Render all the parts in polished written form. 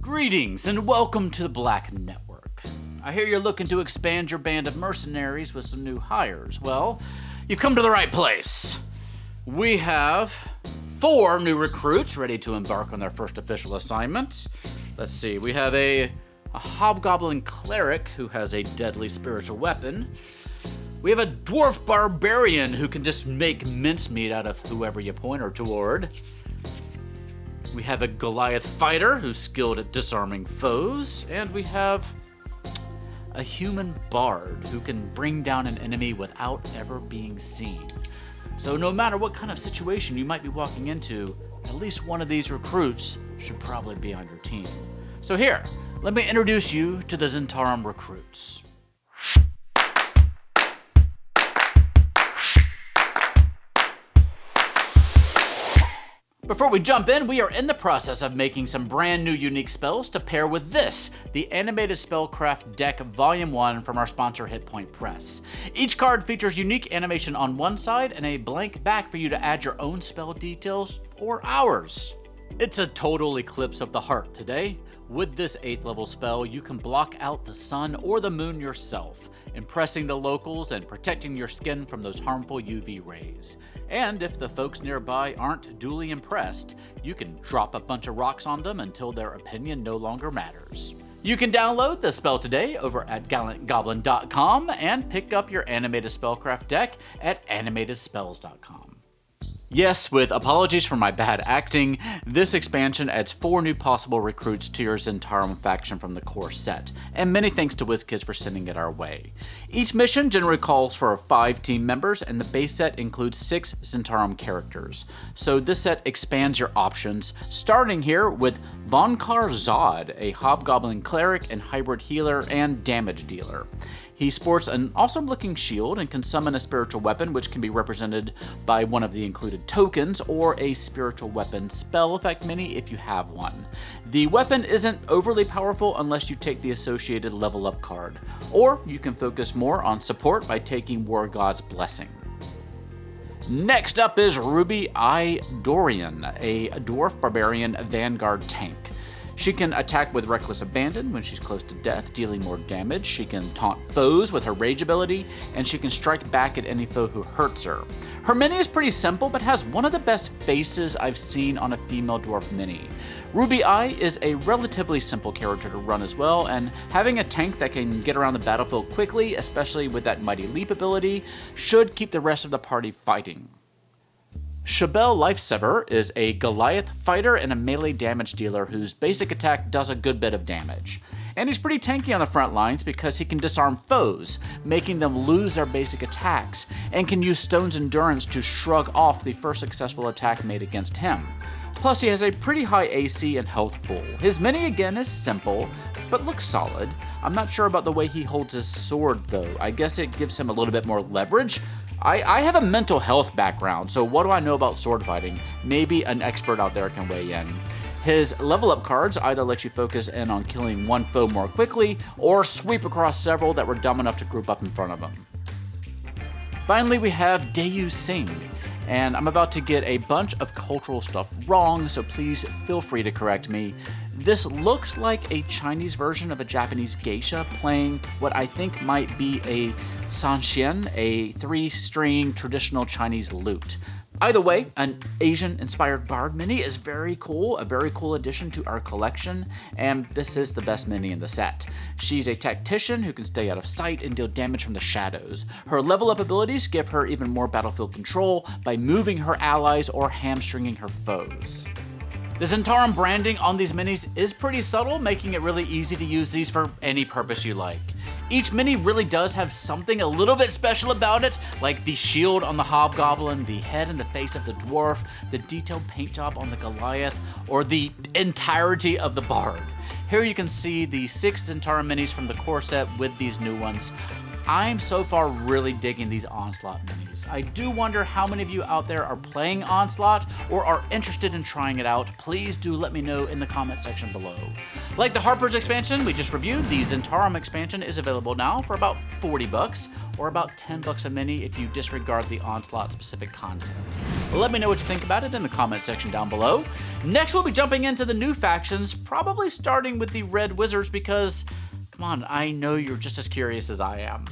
Greetings and welcome to the Black Network. I hear you're looking to expand your band of mercenaries with some new hires. Well, you've come to the right place. We have 4 new recruits ready to embark on their first official assignment. Let's see, we have a Hobgoblin Cleric who has a deadly spiritual weapon. We have a Dwarf Barbarian who can just make mincemeat out of whoever you point her toward. We have a Goliath fighter who's skilled at disarming foes. And we have a human bard who can bring down an enemy without ever being seen. So no matter what kind of situation you might be walking into, at least one of these recruits should probably be on your team. So here, let me introduce you to the Zhentarim recruits. Before we jump in, we are in the process of making some brand new unique spells to pair with this, the Animated Spellcraft Deck Volume 1 from our sponsor Hitpoint Press. Each card features unique animation on one side and a blank back for you to add your own spell details or ours. It's a total eclipse of the heart today. With this 8th level spell, you can block out the sun or the moon yourself, impressing the locals and protecting your skin from those harmful UV rays. And if the folks nearby aren't duly impressed, you can drop a bunch of rocks on them until their opinion no longer matters. You can download the spell today over at gallantgoblin.com and pick up your animated spellcraft deck at animatedspells.com. Yes, with apologies for my bad acting, this expansion adds 4 new possible recruits to your Zhentarim faction from the core set, and many thanks to WizKids for sending it our way. Each mission generally calls for 5 team members, and the base set includes 6 Zhentarim characters. So this set expands your options, starting here with Vonkar Zzod, a Hobgoblin Cleric and hybrid healer and damage dealer. He sports an awesome-looking shield and can summon a spiritual weapon, which can be represented by one of the included tokens or a spiritual weapon spell effect mini if you have one. The weapon isn't overly powerful unless you take the associated level up card, or you can focus more on support by taking War God's Blessing. Next up is Ruby I. Doireann, a Dwarf Barbarian Vanguard tank. She can attack with Reckless Abandon when she's close to death, dealing more damage. She can taunt foes with her rage ability, and she can strike back at any foe who hurts her. Her mini is pretty simple, but has one of the best faces I've seen on a female dwarf mini. Ruby I is a relatively simple character to run as well, and having a tank that can get around the battlefield quickly, especially with that Mighty Leap ability, should keep the rest of the party fighting. Sha'bel Life-Sever is a Goliath fighter and a melee damage dealer whose basic attack does a good bit of damage. And he's pretty tanky on the front lines because he can disarm foes, making them lose their basic attacks, and can use Stone's Endurance to shrug off the first successful attack made against him. Plus, he has a pretty high AC and health pool. His mini again is simple, but looks solid. I'm not sure about the way he holds his sword though. I guess it gives him a little bit more leverage. I have a mental health background, so what do I know about sword fighting? Maybe an expert out there can weigh in. His level up cards either let you focus in on killing one foe more quickly, or sweep across several that were dumb enough to group up in front of him. Finally, we have Daiyu Tseng, and I'm about to get a bunch of cultural stuff wrong, so please feel free to correct me. This looks like a Chinese version of a Japanese geisha playing what I think might be a sanxian, a 3-string traditional Chinese lute. Either way, an Asian-inspired bard mini is very cool, a very cool addition to our collection, and this is the best mini in the set. She's a tactician who can stay out of sight and deal damage from the shadows. Her level-up abilities give her even more battlefield control by moving her allies or hamstringing her foes. The Zhentarim branding on these minis is pretty subtle, making it really easy to use these for any purpose you like. Each mini really does have something a little bit special about it, like the shield on the Hobgoblin, the head and the face of the Dwarf, the detailed paint job on the Goliath, or the entirety of the Bard. Here you can see the 6 Zhentarim minis from the core set with these new ones. I'm so far really digging these Onslaught minis. I do wonder how many of you out there are playing Onslaught or are interested in trying it out. Please do let me know in the comment section below. Like the Harper's expansion we just reviewed, the Zhentarim expansion is available now for about $40 or about $10 a mini if you disregard the Onslaught specific content. Let me know what you think about it in the comment section down below. Next we'll be jumping into the new factions, probably starting with the Red Wizards because come on, I know you're just as curious as I am.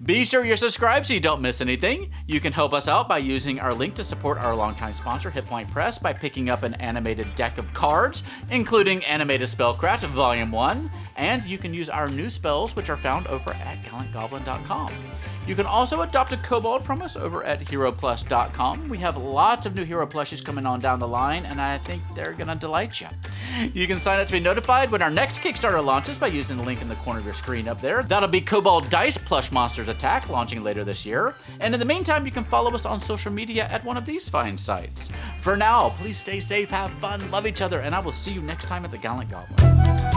Be sure you're subscribed so you don't miss anything. You can help us out by using our link to support our longtime sponsor, Hit Point Press, by picking up an animated deck of cards, including Animated Spellcraft Volume 1, and you can use our new spells, which are found over at gallantgoblin.com. You can also adopt a kobold from us over at heroplus.com. We have lots of new hero plushies coming on down the line, and I think they're gonna delight you. You can sign up to be notified when our next Kickstarter launches by using the link in the corner of your screen up there. That'll be Kobold Dice Plush Monsters Attack, launching later this year. And in the meantime, you can follow us on social media at one of these fine sites. For now, please stay safe, have fun, love each other, and I will see you next time at the Gallant Goblin.